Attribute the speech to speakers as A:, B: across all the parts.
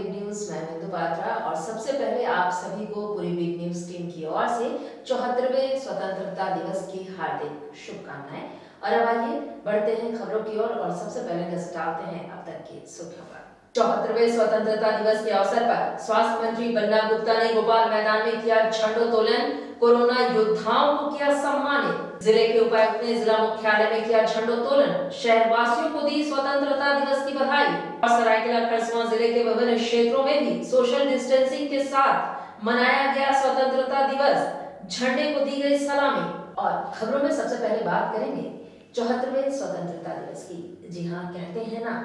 A: Big news मैं बिंदु पात्रा और सबसे पहले आप सभी को पूरी बिग न्यूज टीम की ओर से 74वें स्वतंत्रता दिवस की हार्दिक शुभकामनाएं। और अब आइए बढ़ते हैं खबरों की ओर और सबसे पहले नजर डालते हैं अब तक की सुर्खियों पर। 74वें स्वतंत्रता दिवस के अवसर पर स्वास्थ्य मंत्री बन्ना गुप्ता ने भोपाल मैदान में किया झंडोत्तोलन, कोरोना योद्धाओं को किया सम्मानित। जिले के उपायुक्त ने जिला मुख्यालय में किया झंडोत्तोलन, शहरवासियों को दी स्वतंत्रता दिवस की बधाई। और सरायकेला खरसावां जिले के विभिन्न क्षेत्रों में भी सोशल डिस्टेंसिंग के साथ मनाया गया स्वतंत्रता दिवस, झंडे को दी गई सलामी। और खबरों में सबसे पहले बात करेंगे 74वें स्वतंत्रता दिवस की। जी हाँ, कहते हैं ना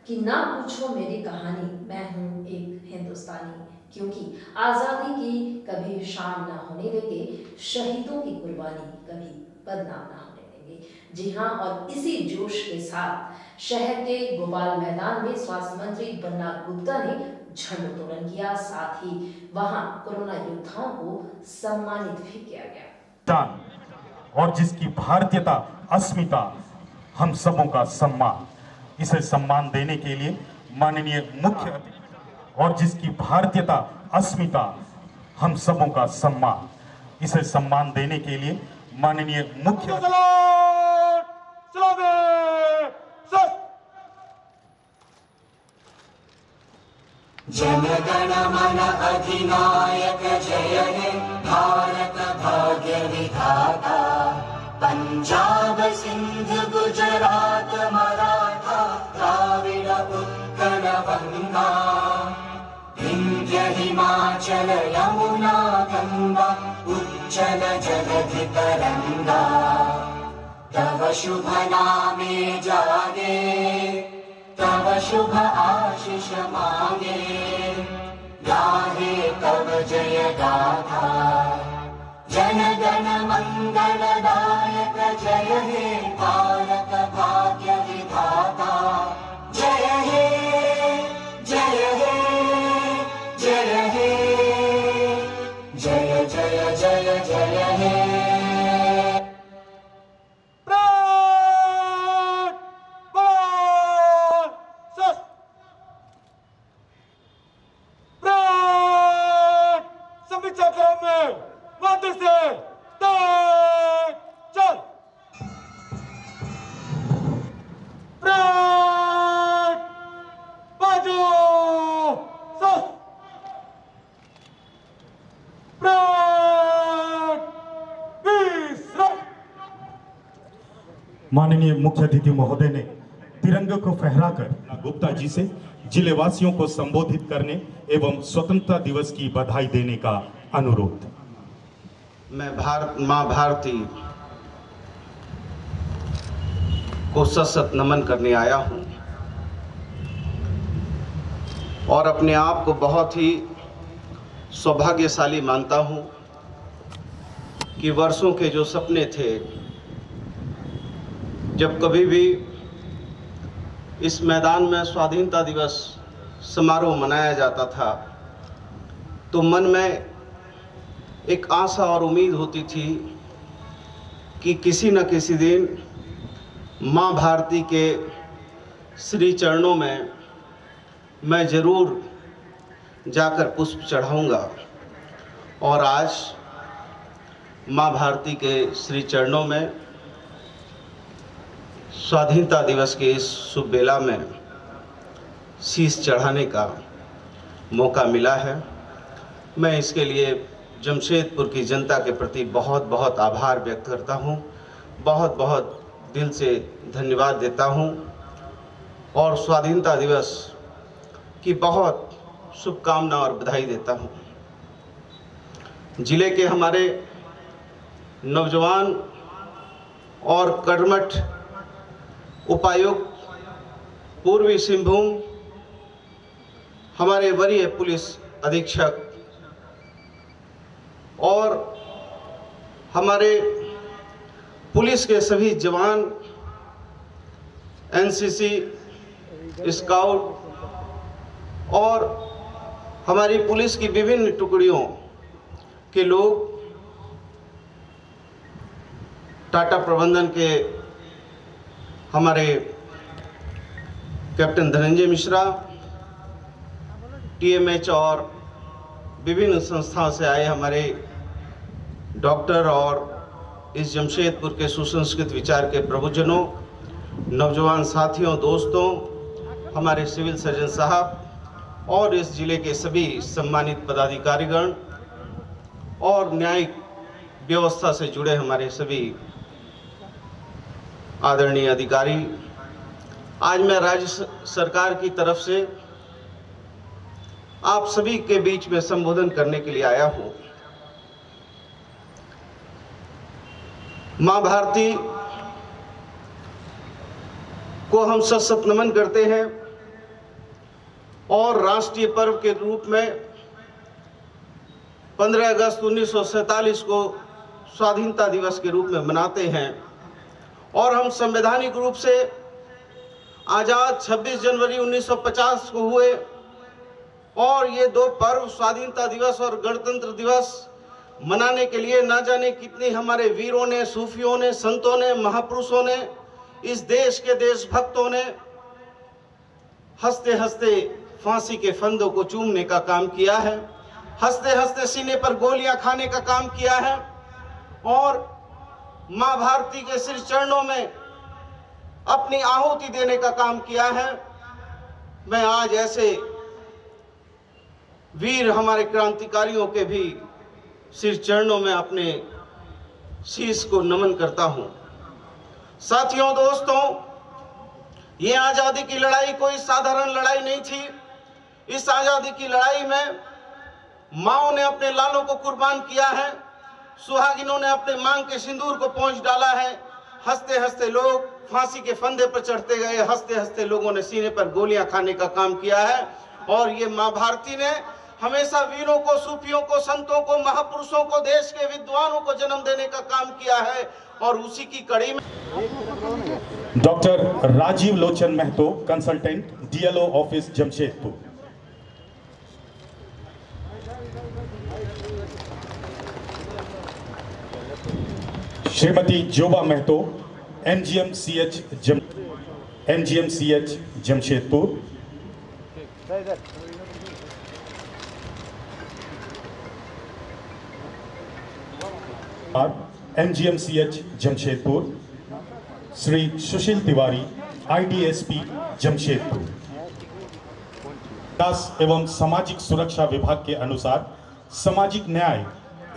A: कि ना पूछो मेरी कहानी, मैं हूँ एक हिंदुस्तानी, क्योंकि आजादी की कभी शाम ना होने देंगे, शहीदों की कुर्बानी कभी बदनाम ना होने देंगे। जी हाँ, और इसी जोश के साथ शहर के गोपाल मैदान में स्वास्थ्य मंत्री बन्ना गुप्ता ने झंडोत्तोलन किया, साथ ही वहां कोरोना योद्धाओं को सम्मानित भी किया गया।
B: और जिसकी भारतीयता, अस्मिता हम सबों का सम्मान, इसे सम्मान देने के लिए माननीय मुख्य अतिथि और जिसकी भारतीयता, अस्मिता हम सबों का सम्मान, इसे सम्मान देने के लिए माननीय मुख्य
C: जन गण मन अधिनायक जय हे भारत भाग्य विधाता, पंजाब सिंध गुजरात मराठा द्राविड़ उत्कल गंगा, विंध्य हिमाचल यमुना गंगा उज्जल जलधि तरंगा, तव शुभ नामे जागे, तव शुभ आशीष मांगे, गाहे तव जय गाथा, जन गण मंगलदायक जय हे भारत भाग्य विधाता, जय हे जय हे जय हे जय जय जय जय हे।
B: माननीय मुख्य अतिथि महोदय ने तिरंगे को फहराकर गुप्ता जी से जिले वासियों को संबोधित करने एवं स्वतंत्रता दिवस की बधाई देने का अनुरोध।
D: मैं मां भारती को सशक्त नमन करने आया हूं और अपने आप को बहुत ही सौभाग्यशाली मानता हूं कि वर्षों के जो सपने थे, जब कभी भी इस मैदान में स्वाधीनता दिवस समारोह मनाया जाता था तो मन में एक आशा और उम्मीद होती थी कि किसी न किसी दिन मां भारती के श्री चरणों में मैं ज़रूर जाकर पुष्प चढ़ाऊंगा। और आज मां भारती के श्री चरणों में स्वाधीनता दिवस के इस शुभ बेला में शीश चढ़ाने का मौका मिला है। मैं इसके लिए जमशेदपुर की जनता के प्रति बहुत बहुत आभार व्यक्त करता हूं, बहुत बहुत दिल से धन्यवाद देता हूं और स्वाधीनता दिवस की बहुत शुभकामना और बधाई देता हूं। जिले के हमारे नौजवान और कर्मठ उपायुक्त पूर्वी सिंहभूम, हमारे वरीय पुलिस अधीक्षक और हमारे पुलिस के सभी जवान, एनसीसी, स्काउट और हमारी पुलिस की विभिन्न टुकड़ियों के लोग, टाटा प्रबंधन के हमारे कैप्टन धनंजय मिश्रा, TMH और विभिन्न संस्थाओं से आए हमारे डॉक्टर और इस जमशेदपुर के सुसंस्कृत विचार के प्रभुजनों, नौजवान साथियों, दोस्तों, हमारे सिविल सर्जन साहब और इस जिले के सभी सम्मानित पदाधिकारीगण और न्यायिक व्यवस्था से जुड़े हमारे सभी आदरणीय अधिकारी, आज मैं राज्य सरकार की तरफ से आप सभी के बीच में संबोधन करने के लिए आया हूं। मां भारती को हम सशत नमन करते हैं और राष्ट्रीय पर्व के रूप में 15 अगस्त 1947 को स्वाधीनता दिवस के रूप में मनाते हैं और हम संवैधानिक रूप से आज़ाद 26 जनवरी 1950 को हुए और ये दो पर्व स्वाधीनता दिवस और गणतंत्र दिवस मनाने के लिए ना जाने कितनी हमारे वीरों ने, सूफियों ने, संतों ने, महापुरुषों ने, इस देश के देशभक्तों ने हंसते हंसते फांसी के फंदों को चूमने का काम किया है, हंसते हंसते सीने पर गोलियां खाने का काम किया है और मां भारती के सिर चरणों में अपनी आहुति देने का काम किया है। मैं आज ऐसे वीर हमारे क्रांतिकारियों के भी सिर चरणों में अपने शीश को नमन करता हूं। साथियों, दोस्तों, ये आजादी की लड़ाई कोई साधारण लड़ाई नहीं थी। इस आजादी की लड़ाई में माओ ने अपने लालों को कुर्बान किया है, सुहागिनों ने अपने मांग के सिंदूर को पोंछ डाला है, हंसते हंसते लोग फांसी के फंदे पर चढ़ते गए, हंसते हंसते लोगों ने सीने पर गोलियां खाने का काम किया है। और ये मां भारती ने हमेशा वीरों को, सूफियों को, संतों को, महापुरुषों को, देश के विद्वानों को जन्म देने का काम किया है और उसी की कड़ी में
B: doctor Rajiv Lochan Mahato, consultant, DLO office, Jamshedpur. Shrimati Joba Mahato, MGMCH Jamshedpur. MGMCH Jamshedpur. Shri Sushil Tiwari, IDSP Jamshedpur. विकास एवं सामाजिक सुरक्षा विभाग के अनुसार सामाजिक न्याय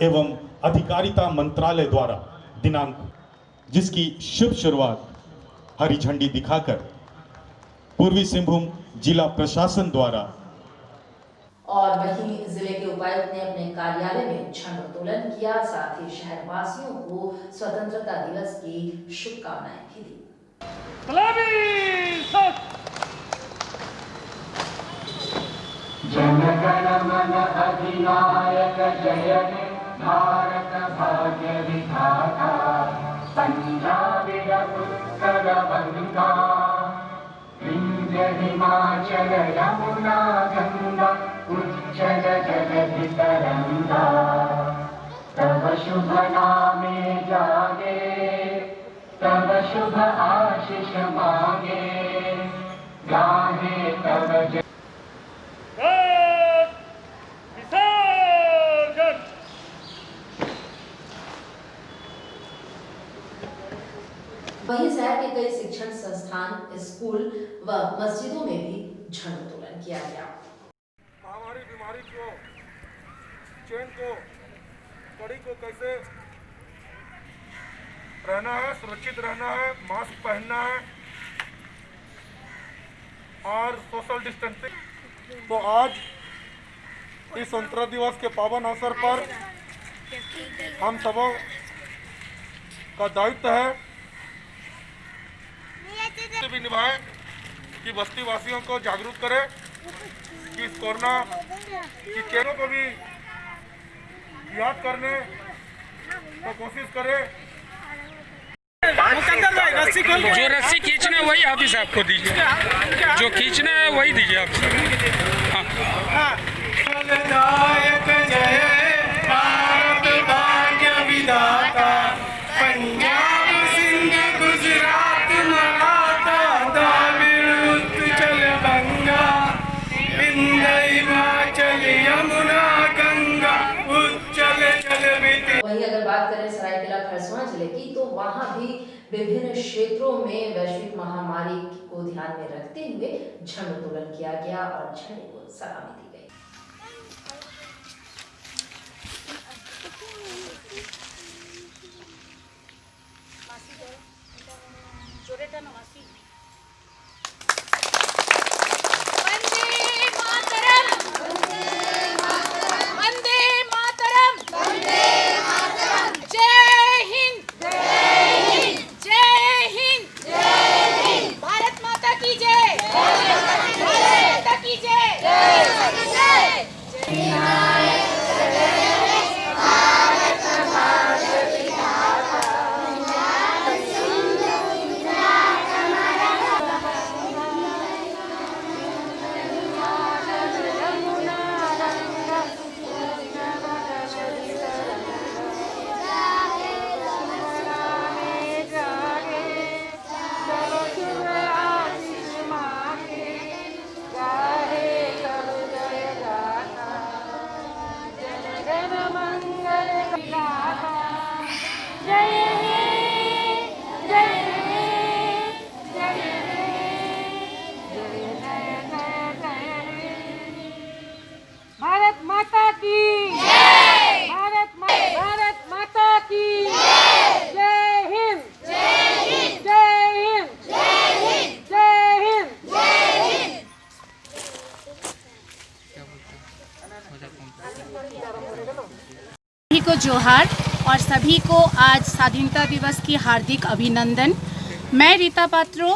B: एवं अधिकारिता मंत्रालय द्वारा दिनांक, जिसकी शुभ शुरुआत हरी झंडी दिखाकर पूर्वी सिंहभूम जिला प्रशासन द्वारा
A: और वहीं जिले के उपायुक्त ने अपने कार्यालय में झंडोत्तोलन किया, साथ ही शहरवासियों को स्वतंत्रता दिवस की शुभकामनाएं भी दी।
C: जन गण मन अधिनायक जय हे भारत भाग्य विधाता, पंजाब उत्कल बंगा, विंध्य हिमाचल यमुना गंगा, उज्जल जगति तरंगा, तब शुभ नामे जागे, तब शुभ आशीष मांगे, गाहे तब
A: वहीं शहर के कई शिक्षण संस्थान, स्कूल व मस्जिदों में भी झंडोत्तोलन किया गया।
E: महामारी बीमारी को, चेन को, कड़ी को कैसे रहना है, सुरक्षित रहना है, मास्क पहनना है और सोशल डिस्टेंसिंग। तो आज इस स्वतंत्रता दिवस के पावन अवसर पर हम सबों का दायित्व है भी निभाएं कि बस्ती वासियों को जागरूक करें कि इस कोरोना की चेनों को भी याद करने की कोशिश करें।
F: जो रस्सी खींचना है वही ऑफिस आपको दीजिए, जो खींचना है वही दीजिए आप।
E: पंजाब, सिंध, गुजरात, मराठा, द्राविड़, उत्कल, बंगा, विंध्य
G: हिमाचल यमुना गंगा उच्चल जलविते।
A: वहीं अगर बात करें सरायकेला खरसावां जिले की, तो वहां भी विभिन्न क्षेत्रों में वैश्विक महामारी को ध्यान में रखते हुए झंडोत्तोलन किया गया और झंडे को सलामी दी गई।
H: सभी को जोहार और सभी को आज स्वाधीनता दिवस की हार्दिक अभिनंदन। मैं रीता पात्रो,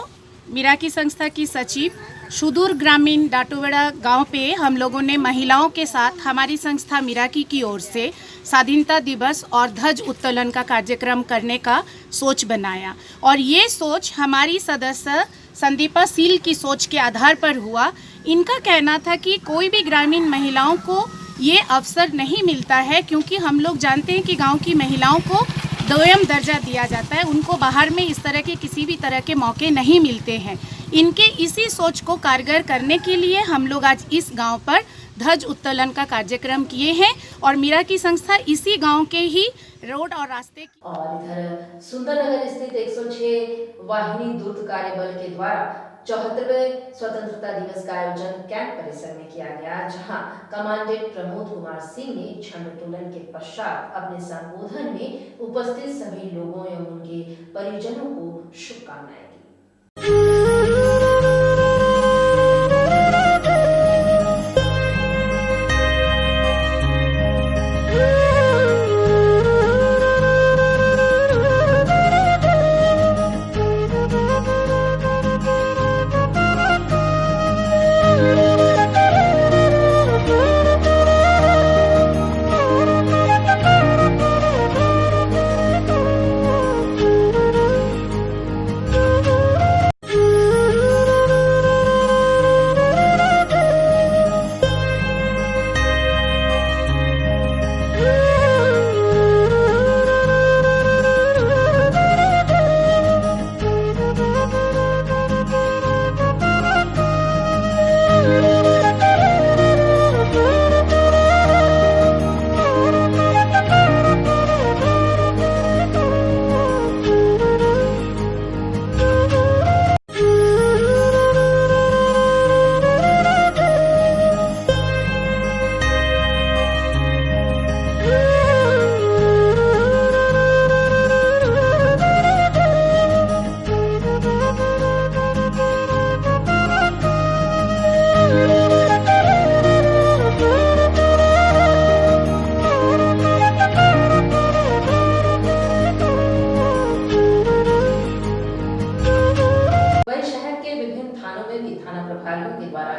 H: मिराकी संस्था की सचिव। सुदूर ग्रामीण डाटोवेड़ा गांव पे हम लोगों ने महिलाओं के साथ हमारी संस्था मिराकी की ओर से स्वाधीनता दिवस और ध्वज उत्तोलन का कार्यक्रम करने का सोच बनाया और ये सोच हमारी सदस्य संदीपा सील की सोच के आधार पर हुआ। इनका कहना था कि कोई भी ग्रामीण महिलाओं को ये अवसर नहीं मिलता है, क्योंकि हम लोग जानते हैं कि गांव की महिलाओं को दोयम दर्जा दिया जाता है, उनको बाहर में इस तरह के किसी भी तरह के मौके नहीं मिलते हैं। इनके इसी सोच को कारगर करने के लिए हम लोग आज इस गांव पर ध्वज उत्तोलन का कार्यक्रम किए हैं और मिराकी संस्था इसी गांव के ही रोड और रास्ते
A: और इधर सुंदरनगर स्थित 106 वाहिनी द्रुत कार्य बल के द्वारा 74वें स्वतंत्रता दिवस का आयोजन कैंप परिसर में किया गया, जहां कमांडेंट प्रमोद कुमार सिंह ने झंडोत्तोलन के पश्चात अपने संबोधन में उपस्थित सभी लोगों एवं उनके परिजनों को शुभकामनाएं दी।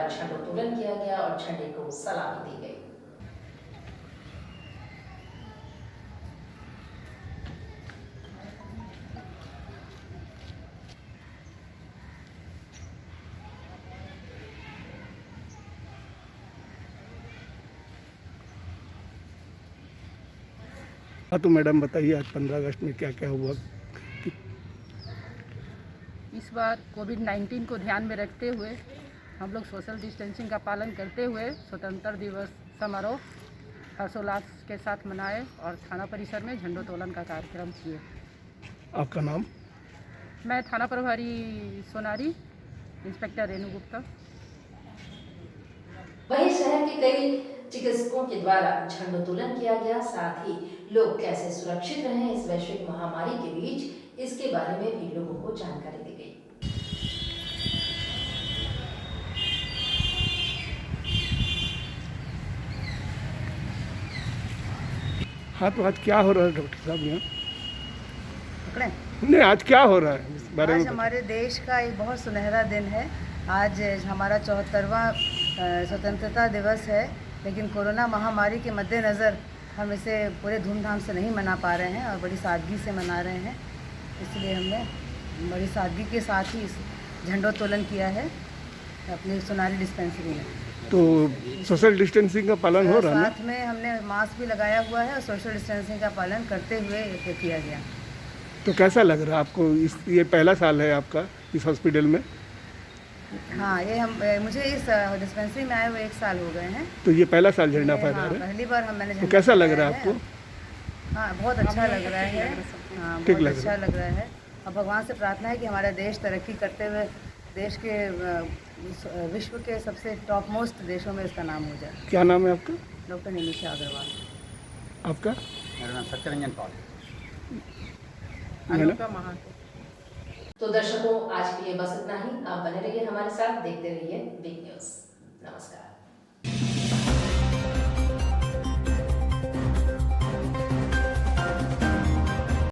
A: झंडोत्तोलन किया गया और झंडे को सलामी दी गई।
I: हाँ तो मैडम बताइए आज 15 अगस्त में क्या क्या हुआ?
J: इस बार कोविड-19 को ध्यान में रखते हुए
H: हम लोग सोशल डिस्टेंसिंग का पालन करते हुए स्वतंत्रता दिवस समारोह हर्षोल्लास के साथ मनाए और थाना परिसर में झंडोत्तोलन का कार्यक्रम किए।
I: आपका नाम?
H: मैं थाना प्रभारी सोनारी, इंस्पेक्टर रेणु गुप्ता।
A: वहीं शहर के कई चिकित्सकों के द्वारा झंडोत्तोलन किया गया। साथ ही लोग कैसे सुरक्षित रहें इस वैश्विक महामारी के बीच, इसके बारे में भी लोगों को जानकारी दी गई।
I: हाँ, तो आज क्या हो रहा है डॉक्टर साहब यहाँ?
J: पकड़े?
I: नहीं, आज क्या हो रहा है इस बारे में?
J: आज हमारे देश का एक बहुत सुनहरा दिन है। आज हमारा 74वां स्वतंत्रता दिवस है, लेकिन कोरोना महामारी के मद्देनज़र हम इसे पूरे धूमधाम से नहीं मना पा रहे हैं और बड़ी सादगी से मना रहे हैं। इसलिए हमने बड़ी सादगी के साथ ही झंडोत्तोलन किया है अपनी सोनारी डिस्पेंसरी में।
I: तो सोशल डिस्टेंसिंग का पालन हो रहा है ना?
J: साथ में हमने मास्क भी लगाया हुआ है और सोशल डिस्टेंसिंग का पालन करते हुए ये किया गया।
I: तो कैसा लग रहा है आपको? ये पहला साल है आपका इस हॉस्पिटल में?
J: हाँ, मुझे इस डिस्पेंसरी में आए हुए 1 साल हो गए हैं।
I: तो ये पहला साल झंडा फहरा
J: हाँ,
I: रहे हैं?
J: पहली बार मैंने
I: तो कैसा लग रहा है आपको?
J: हाँ, बहुत अच्छा लग रहा है। हाँ,
I: ठीक
J: बहुत
I: लग
J: अच्छा लग रहा है। और भगवान से प्रार्थना है कि हमारा देश तरक्की करते हुए देश के विश्व के सबसे टॉप मोस्ट देशों में इसका नाम हो जाए।
I: क्या नाम है आपका?
J: डॉक्टर निमिषा अग्रवाल।
I: आपका?
K: मेरा नाम सत्यरंजन पाल।
A: तो दर्शकों, आज के लिए बस इतना ही। आप बने रहिए हमारे साथ, देखते रहिए बिग न्यूज़। नमस्कार।